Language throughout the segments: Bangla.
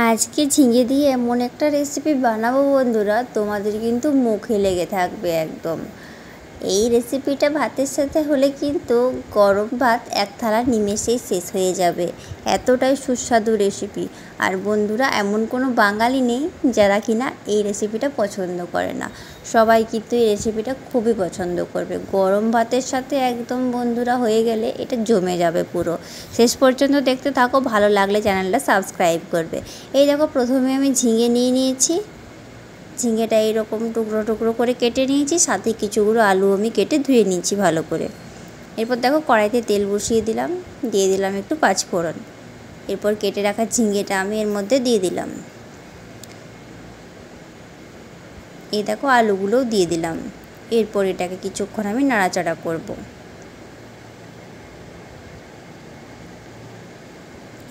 আজকে ঝিঙে দিয়ে এমন একটা রেসিপি বানাবো বন্ধুরা, তোমাদের কিন্তু মুখে লেগে থাকবে একদম। এই রেসিপিটা ভাতের সাথে হলে কিন্তু গরম ভাত এক থালা নিমেষেই শেষ হয়ে যাবে, এতটাই সুস্বাদু রেসিপি। আর বন্ধুরা, এমন কোনো বাঙালি নেই যারা কিনা এই রেসিপিটা পছন্দ করে না। সবাই কিন্তু এই রেসিপিটা খুবই পছন্দ করবে। গরম ভাতের সাথে একদম বন্ধুরা হয়ে গেলে এটা জমে যাবে পুরো। শেষ পর্যন্ত দেখতে থাকো, ভালো লাগলে চ্যানেলটা সাবস্ক্রাইব করবে। এই দেখো, প্রথমে আমি ঝিঙে নিয়ে নিয়েছি। ঝিঙেটা এইরকম টুকরো টুকরো করে কেটে নিয়েছি, সাথে কিছুগুলো আলু আমি কেটে ধুয়ে নিয়েছি ভালো করে। এরপর দেখো, কড়াইতে তেল বসিয়ে দিলাম, দিয়ে দিলাম একটু পাঁচফোড়ন। এরপর কেটে রাখা ঝিঙেটা আমি এর মধ্যে দিয়ে দিলাম। এই দেখো, আলুগুলোও দিয়ে দিলাম। এরপর এটাকে কিছুক্ষণ আমি নাড়াচাড়া করব।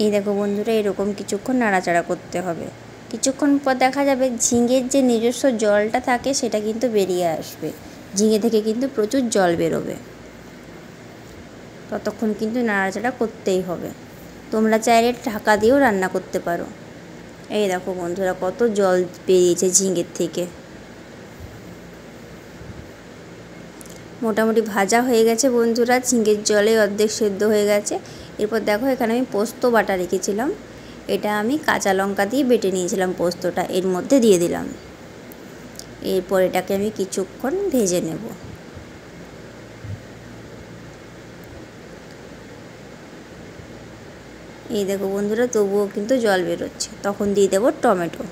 এই দেখো বন্ধুরা, এরকম কিছুক্ষণ নাড়াচাড়া করতে হবে। কিছুক্ষণ পর দেখা যাবে ঝিঙের যে নিজস্ব জলটা থাকে সেটা কিন্তু বেরিয়ে আসবে। ঝিঙে থেকে কিন্তু প্রচুর জল বেরোবে, ততক্ষণ কিন্তু নাড়াচাড়া করতেই হবে। তোমরা চাইলে ঢাকা দিয়েও রান্না করতে পারো। এই দেখো বন্ধুরা, কত জল বেরিয়েছে ঝিঙের থেকে। মোটামুটি ভাজা হয়ে গেছে বন্ধুরা, ঝিঙের জলে অর্ধেক সেদ্ধ হয়ে গেছে। এরপর দেখো, এখানে আমি পোস্ত বাটা রেখেছিলাম, এটা আমি কাঁচা লঙ্কা দিয়ে বেটে নিয়েছিলাম, পোস্তটা এর মধ্যে দিয়ে দিলাম। এরপর এটাকে আমি কিছুক্ষণ ভেজে নেব। এই দেখো বন্ধুরা, তবুও কিন্তু জল বেরোচ্ছে। তখন দিয়ে দেবো টমেটো,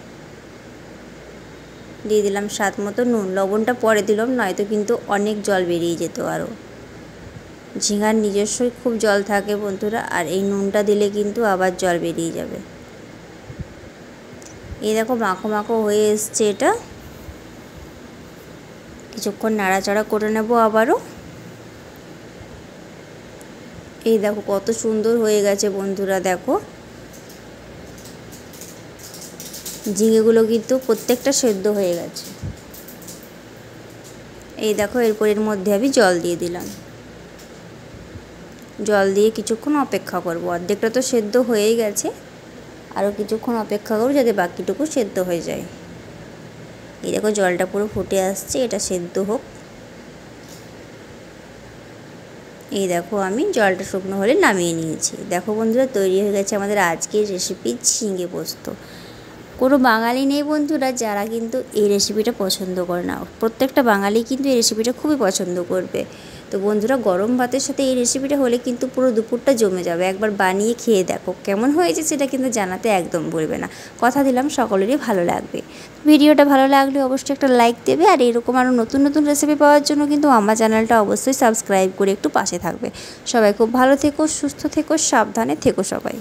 দিয়ে দিলাম স্বাদ মতো নুন। লবণটা পরে দিলাম, নয়তো কিন্তু অনেক জল বেরিয়ে যেত আরও। ঝিঙার নিজস্বই খুব জল থাকে বন্ধুরা, আর এই নুনটা দিলে কিন্তু আবার জল বেরিয়ে যাবে। এই দেখো, মাখো মাখো হয়ে এসছে এটা। কিছুক্ষণ নাড়াচাড়া করে নেব আবারও। এই দেখো কত সুন্দর হয়ে গেছে বন্ধুরা। দেখো, ঝিঙেগুলো কিন্তু প্রত্যেকটা সেদ্ধ হয়ে গেছে। এই দেখো, এরপর এর মধ্যে আমি জল দিয়ে দিলাম। জল দিয়ে কিছুক্ষণ অপেক্ষা করব। অর্ধেকটা তো সেদ্ধ হয়েই গেছে, আরও কিছুক্ষণ অপেক্ষা করব যাতে বাকিটুকু সেদ্ধ হয়ে যায়। এই দেখো, জলটা পুরো ফুটে আসছে, এটা সেদ্ধ হোক। এই দেখো, আমি জলটা শুকনো হলে নামিয়ে নিয়েছি। দেখো বন্ধুরা, তৈরি হয়ে গেছে আমাদের আজকের রেসিপি ঝিঙে পোস্ত। কোনো বাঙালি নেই বন্ধুরা যারা কিন্তু এই রেসিপিটা পছন্দ করে না। প্রত্যেকটা বাঙালি কিন্তু এই রেসিপিটা খুবই পছন্দ করবে। তো বন্ধুরা, গরম ভাতের সাথে এই রেসিপিটা হলে কিন্তু পুরো দুপুরটা জমে যাবে। একবার বানিয়ে খেয়ে দেখো, কেমন হয়েছে সেটা কিন্তু জানাতে একদম ভুলবে না। কথা দিলাম সকলেরই ভালো লাগবে। ভিডিওটা ভালো লাগলে অবশ্যই একটা লাইক দেবে, আর এরকম আরও নতুন নতুন রেসিপি পাওয়ার জন্য কিন্তু আমার চ্যানেলটা অবশ্যই সাবস্ক্রাইব করে একটু পাশে থাকবে। সবাই খুব ভালো থেকো, সুস্থ থেকো, সাবধানে থেকো সবাই।